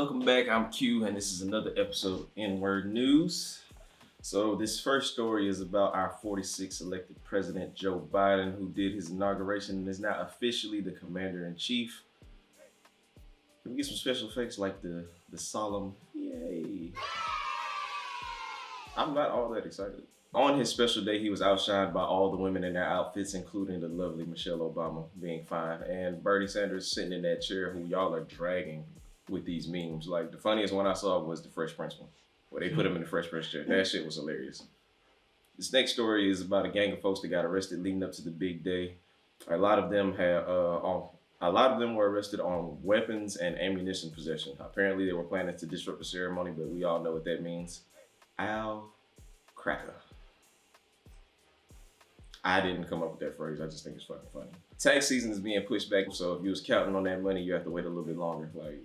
Welcome back. I'm Q, and this is another episode of Inword News. So this first story is about our 46th elected president, Joe Biden, who did his inauguration and is now officially the commander-in-chief. Can we get some special effects like the solemn yay? I'm not all that excited. On his special day, he was outshined by all the women in their outfits, including the lovely Michelle Obama being fine, and Bernie Sanders sitting in that chair who y'all are dragging with these memes. Like, the funniest one I saw was the Fresh Prince one, where they put him in the Fresh Prince chair. That shit was hilarious. This next story is about a gang of folks that got arrested leading up to the big day. A lot of them were arrested on weapons and ammunition possession. Apparently, they were planning to disrupt the ceremony, but we all know what that means. Al Cracker. I didn't come up with that phrase. I just think it's fucking funny. Tax season is being pushed back, so if you was counting on that money, you have to wait a little bit longer. Like,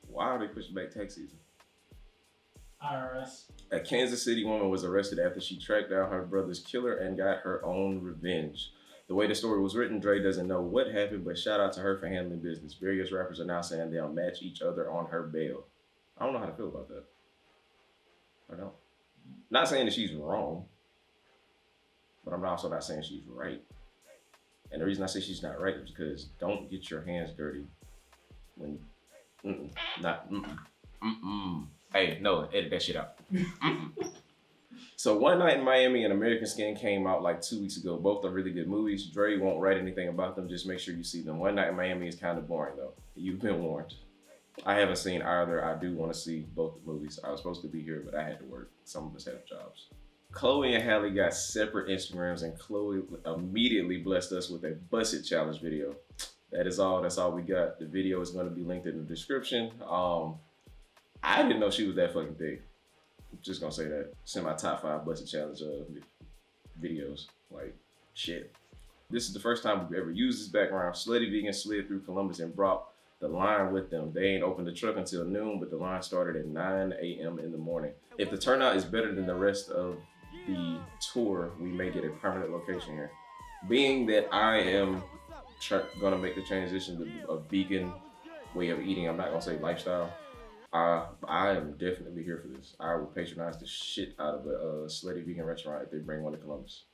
why are they pushing back tax season? IRS. A Kansas City woman was arrested after she tracked down her brother's killer and got her own revenge. The way the story was written, Dre doesn't know what happened, but shout out to her for handling business. Various rappers are now saying they'll match each other on her bail. I don't know how to feel about that. I don't. Not saying that she's wrong, but I'm also not saying she's right. And the reason I say she's not right is because don't get your hands dirty when, Hey, no, edit that shit out. So One Night in Miami and American Skin came out like 2 weeks ago. Both are really good movies. Dre won't write anything about them. Just make sure you see them. One Night in Miami is kind of boring though. You've been warned. I haven't seen either. I do want to see both the movies. I was supposed to be here, but I had to work. Some of us have jobs. Chloe and Halle got separate Instagrams, and Chloe immediately blessed us with a Bussit challenge video. That is all. That's all we got. The video is going to be linked in the description. I didn't know she was that fucking big. I'm just gonna say that. It's in my top 5 Bussit challenge videos. Like, shit. This is the first time we've ever used this background. Slutty Vegan slid through Columbus and brought the line with them. They ain't opened the truck until noon, but the line started at 9 a.m. in the morning. If the turnout is better than the rest of the tour, we may get a permanent location here. Being that I am gonna make the transition to a vegan way of eating, I'm not gonna say lifestyle, I am definitely here for this. I will patronize the shit out of a slutty vegan restaurant if they bring one to Columbus.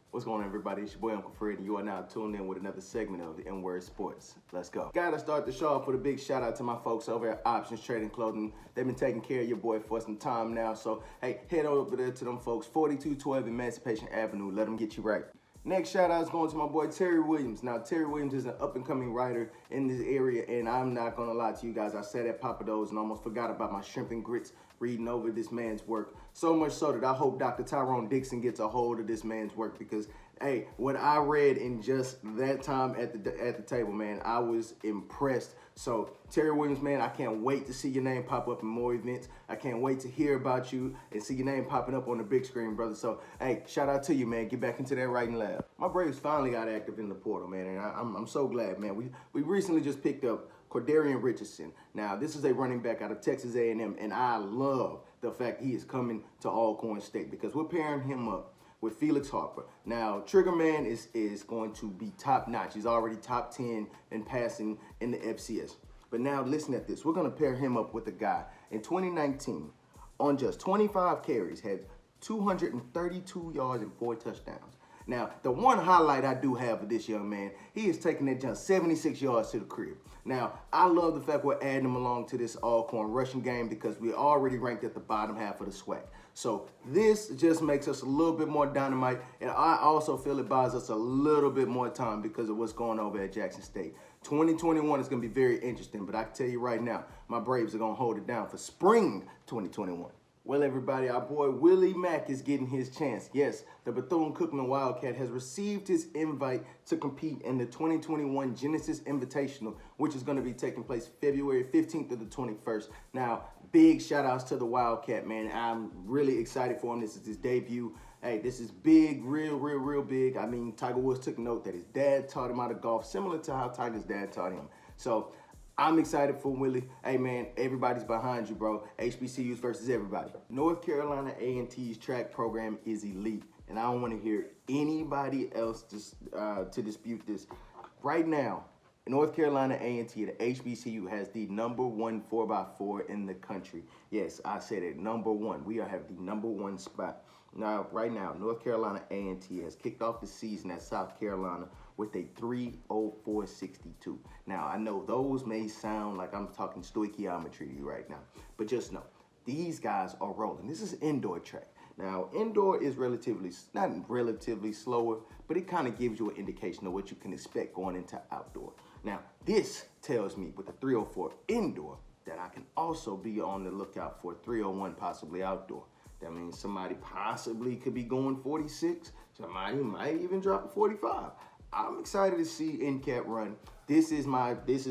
What's going on, everybody? It's your boy Uncle Fred, and you are now tuned in with another segment of the Inword Sports. Let's go. Gotta start the show off with a big shout out to my folks over at Options Trading Clothing. They've been taking care of your boy for some time now, so hey, head over there to them folks, 4212 Emancipation Avenue. Let them get you right. Next shout out is going to my boy Terry Williams. Now, Terry Williams is an up-and-coming writer in this area, and I'm not gonna lie to you guys. I sat at Papa Do's and almost forgot about my shrimp and grits reading over this man's work. So much so that I hope Dr. Tyrone Dixon gets a hold of this man's work, because hey, what I read in just that time at the table, man, I was impressed. So Terry Williams, man, I can't wait to see your name pop up in more events. I can't wait to hear about you and see your name popping up on the big screen, brother. So hey, shout out to you, man. Get back into that writing lab. My Braves finally got active in the portal, man, and I'm so glad, man. We recently just picked up Cordarian Richardson. Now, this is a running back out of Texas A&M, and I love the fact he is coming to Alcorn State because we're pairing him up with Felix Harper. Now, Trigger Man is going to be top notch. He's already top 10 in passing in the FCS. But now listen at this. We're gonna pair him up with a guy in 2019 on just 25 carries, had 232 yards and 4 touchdowns. Now, the one highlight I do have of this young man, he is taking that jump 76 yards to the crib. Now, I love the fact we're adding him along to this Alcorn rushing game because we're already ranked at the bottom half of the SWAC. So this just makes us a little bit more dynamite, and I also feel it buys us a little bit more time because of what's going on over at Jackson State. 2021 is going to be very interesting, but I can tell you right now, my Braves are going to hold it down for spring 2021. Well, everybody, our boy Willie Mack is getting his chance. Yes, the Bethune-Cookman Wildcat has received his invite to compete in the 2021 Genesis Invitational, which is going to be taking place February 15th to the 21st. Now, big shout-outs to the Wildcat, man. I'm really excited for him. This is his debut. Hey, this is big, real big. I mean, Tiger Woods took note that his dad taught him how to golf, similar to how Tiger's dad taught him. So I'm excited for Willie. Hey, man, everybody's behind you, bro. HBCUs versus everybody. North Carolina A&T's track program is elite, and I don't want to hear anybody else to dispute this. Right now, North Carolina A&T, the HBCU, has the #1 4x4 in the country. Yes, I said it, #1. We have the #1 spot. Now, right now, North Carolina A&T has kicked off the season at South Carolina with a 304.62. Now, I know those may sound like I'm talking stoichiometry to you right now, but just know, these guys are rolling. This is indoor track. Now, indoor is not relatively slower, but it kind of gives you an indication of what you can expect going into outdoor. Now, this tells me with the 304 indoor that I can also be on the lookout for 301 possibly outdoor. That means somebody possibly could be going 46. Somebody might even drop a 45. I'm excited to see NCAT run. This is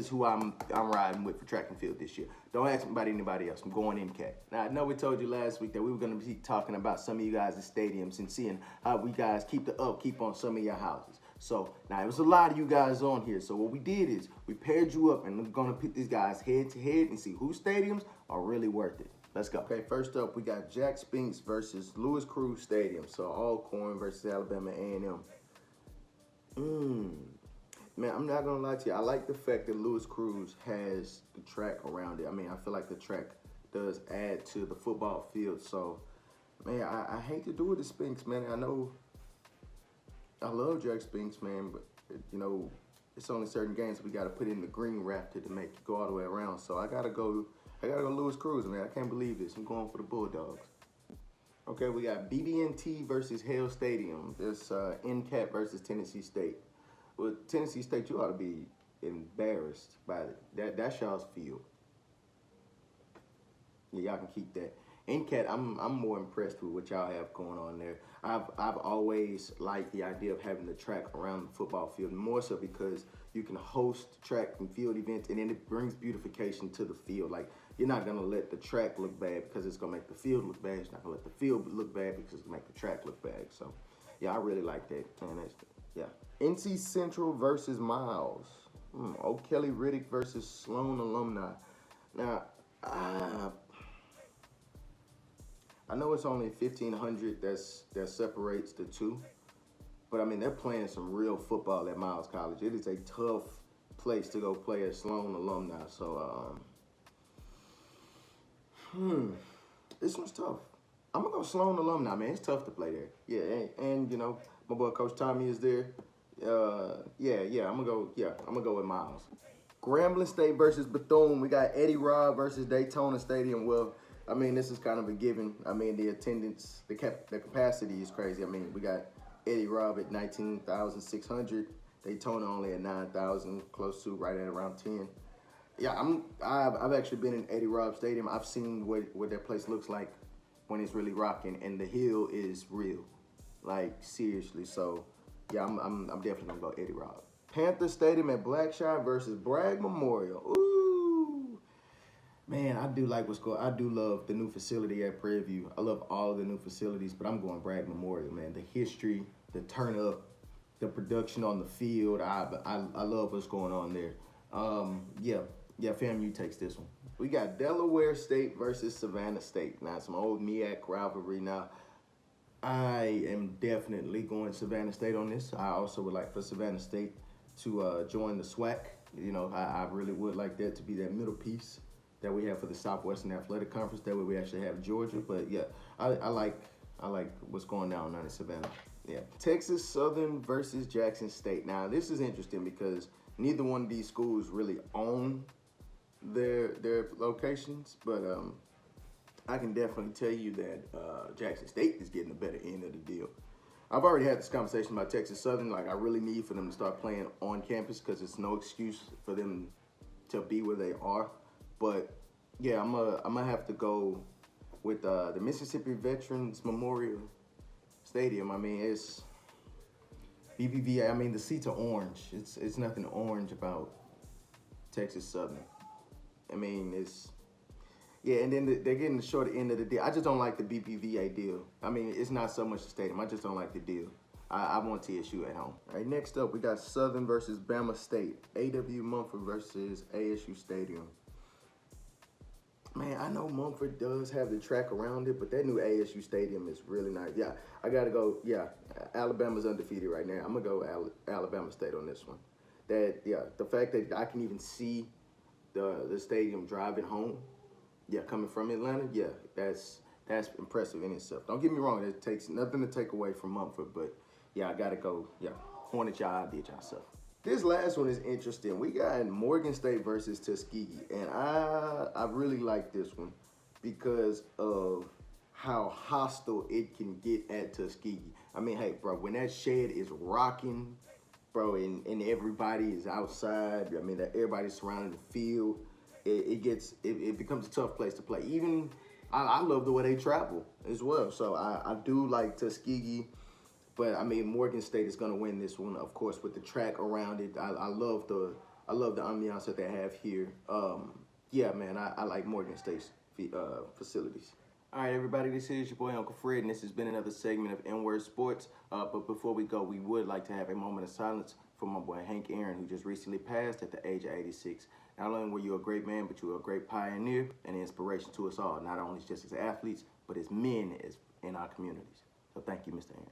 who I'm riding with for track and field this year. Don't ask me about anybody else. I'm going NCAT. Now, I know we told you last week that we were going to be talking about some of you guys' stadiums and seeing how we guys keep the upkeep on some of your houses. So, now, it was a lot of you guys on here. So, what we did is we paired you up, and we're going to put these guys head to head and see whose stadiums are really worth it. Let's go. Okay, first up, we got Jack Spinks versus Louis Cruz Stadium. So, Alcorn versus Alabama A&M. Man, I'm not gonna lie to you. I like the fact that Louis Cruz has the track around it. I mean, I feel like the track does add to the football field. So, man, I hate to do it to Spinks, man. I know I love Jack Spinks, man, but you know, it's only certain games we gotta put in the green rafter to make it go all the way around. So I gotta go Louis Cruz, man. I can't believe this. I'm going for the Bulldogs. Okay, we got BB&T versus Hale Stadium. There's NCAT versus Tennessee State. Well, Tennessee State, you ought to be embarrassed by it. That's y'all's field. Yeah, y'all can keep that. NCAT, I'm more impressed with what y'all have going on there. I've always liked the idea of having the track around the football field, more so because you can host track and field events, and then it brings beautification to the field. Like, you're not gonna let the track look bad because it's gonna make the field look bad. It's not gonna let the field look bad because it's gonna make the track look bad. So, yeah, I really like that. Man, yeah. NC Central versus Miles. O'Kelly Riddick versus Sloan Alumni. Now, I know it's only 1,500 that separates the two, but I mean, they're playing some real football at Miles College. It is a tough place to go play at Sloan Alumni. So, this one's tough. I'm gonna go Sloan Alumni, man. It's tough to play there. Yeah, and you know, my boy Coach Tommy is there. I'm gonna go with Miles. Grambling State versus Bethune. We got Eddie Robb versus Daytona Stadium. Well, I mean, this is kind of a given. I mean, the attendance, the capacity is crazy. I mean, we got Eddie Robb at 19,600. Daytona only at 9,000, close to right at around 10. Yeah, I've actually been in Eddie Robb Stadium. I've seen what that place looks like when it's really rocking, and the hill is real, like seriously. So, yeah, I'm definitely gonna go Eddie Robb. Panther Stadium at Blackshire versus Bragg Memorial. Ooh, man, I do like what's going. I do love the new facility at Prairie View. I love all of the new facilities, but I'm going Bragg Memorial, man. The history, the turn up, the production on the field. I love what's going on there. Yeah, FAMU takes this one. We got Delaware State versus Savannah State. Now, some old MEAC rivalry. Now, I am definitely going Savannah State on this. I also would like for Savannah State to join the SWAC. You know, I really would like that to be that middle piece that we have for the Southwestern Athletic Conference. That way we actually have Georgia. But yeah, I like what's going down in Savannah. Yeah. Texas Southern versus Jackson State. Now, this is interesting because neither one of these schools really own their locations, but I can definitely tell you that Jackson State is getting the better end of the deal. I've already had this conversation about Texas Southern. Like, I really need for them to start playing on campus because it's no excuse for them to be where they are. But yeah, I'm gonna have to go with the Mississippi Veterans Memorial Stadium. I mean, it's BBVA. I mean, the seats are orange. It's nothing orange about Texas Southern. I mean, and then they're getting the short end of the deal. I just don't like the BBVA deal. I mean, it's not so much the stadium. I just don't like the deal. I want TSU at home. All right, next up, we got Southern versus Bama State. A.W. Mumford versus ASU Stadium. Man, I know Mumford does have the track around it, but that new ASU stadium is really nice. Yeah, I gotta go. Yeah, Alabama's undefeated right now. I'm gonna go Alabama State on this one. The fact that I can even see the stadium driving home, yeah, coming from Atlanta, yeah, that's impressive in itself. Don't get me wrong, it takes nothing to take away from Mumford, but yeah, I gotta go. Yeah, Hornet, y'all did yourself. This last one is interesting. We got Morgan State versus Tuskegee, and I really like this one because of how hostile it can get at Tuskegee. I mean, hey, bro, when that shed is rocking, bro, and everybody is outside, I mean, that everybody's surrounding the field, it becomes a tough place to play. Even, I love the way they travel as well, so I do like Tuskegee. But I mean, Morgan State is gonna win this one, of course, with the track around it. I love the ambiance that they have here. Yeah, man, I like Morgan State's facilities. All right, everybody, this is your boy Uncle Fred, and this has been another segment of Inword Sports. But before we go, we would like to have a moment of silence for my boy Hank Aaron, who just recently passed at the age of 86. Not only were you a great man, but you were a great pioneer and an inspiration to us all, not only just as athletes, but as men in our communities. So thank you, Mr. Aaron.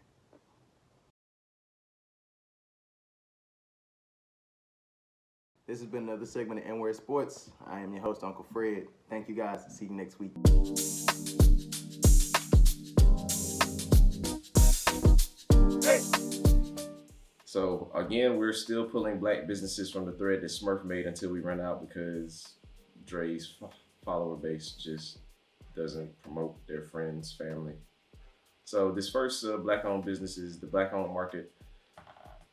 This has been another segment of Inword Sports. I am your host, Uncle Fred. Thank you guys. See you next week. So again, we're still pulling black businesses from the thread that Smurf made until we run out because Dre's follower base just doesn't promote their friends, family. So this first black-owned business is the Black-Owned Market.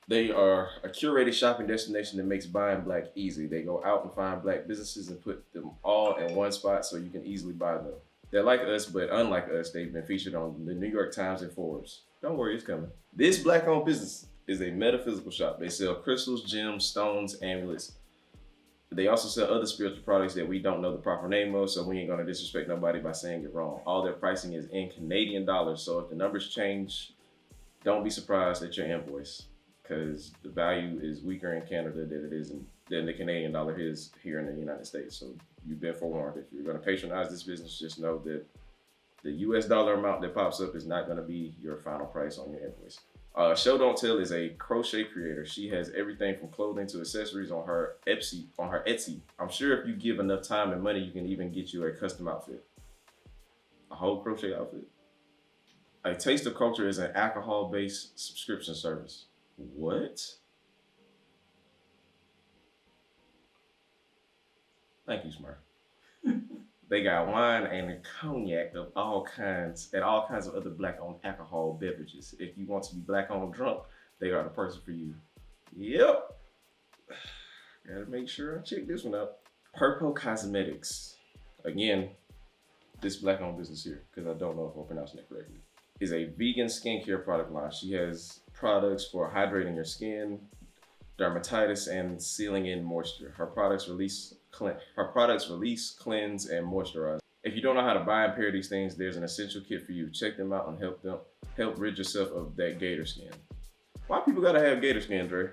They are a curated shopping destination that makes buying black easy. They go out and find black businesses and put them all in one spot so you can easily buy them. They're like us, but unlike us, they've been featured on the New York Times and Forbes. Don't worry, it's coming. This black-owned business is a metaphysical shop. They sell crystals, gems, stones, amulets. They also sell other spiritual products that we don't know the proper name of, so we ain't gonna disrespect nobody by saying it wrong. All their pricing is in Canadian dollars, so if the numbers change, don't be surprised at your invoice, because the value is weaker in Canada than the Canadian dollar is here in the United States. So you've been forewarned. If you're gonna patronize this business, just know that the US dollar amount that pops up is not gonna be your final price on your invoice. Show Don't Tell is a crochet creator. She has everything from clothing to accessories on her Etsy. I'm sure if you give enough time and money, you can even get you a custom outfit. A whole crochet outfit. A Taste of Culture is an alcohol-based subscription service. What? Thank you, Smurf. They got wine and cognac of all kinds and all kinds of other black-owned alcohol beverages. If you want to be black-owned drunk, they are the person for you. Yep. Gotta make sure I check this one out. Purple Cosmetics. Again, this black-owned business here, because I don't know if I'm pronouncing it correctly, is a vegan skincare product line. She has products for hydrating your skin, dermatitis, and sealing in moisture. Her products release, cleanse, and moisturize. If you don't know how to buy and pair these things, there's an essential kit for you. Check them out and help rid yourself of that gator skin. Why people gotta have gator skin, Dre?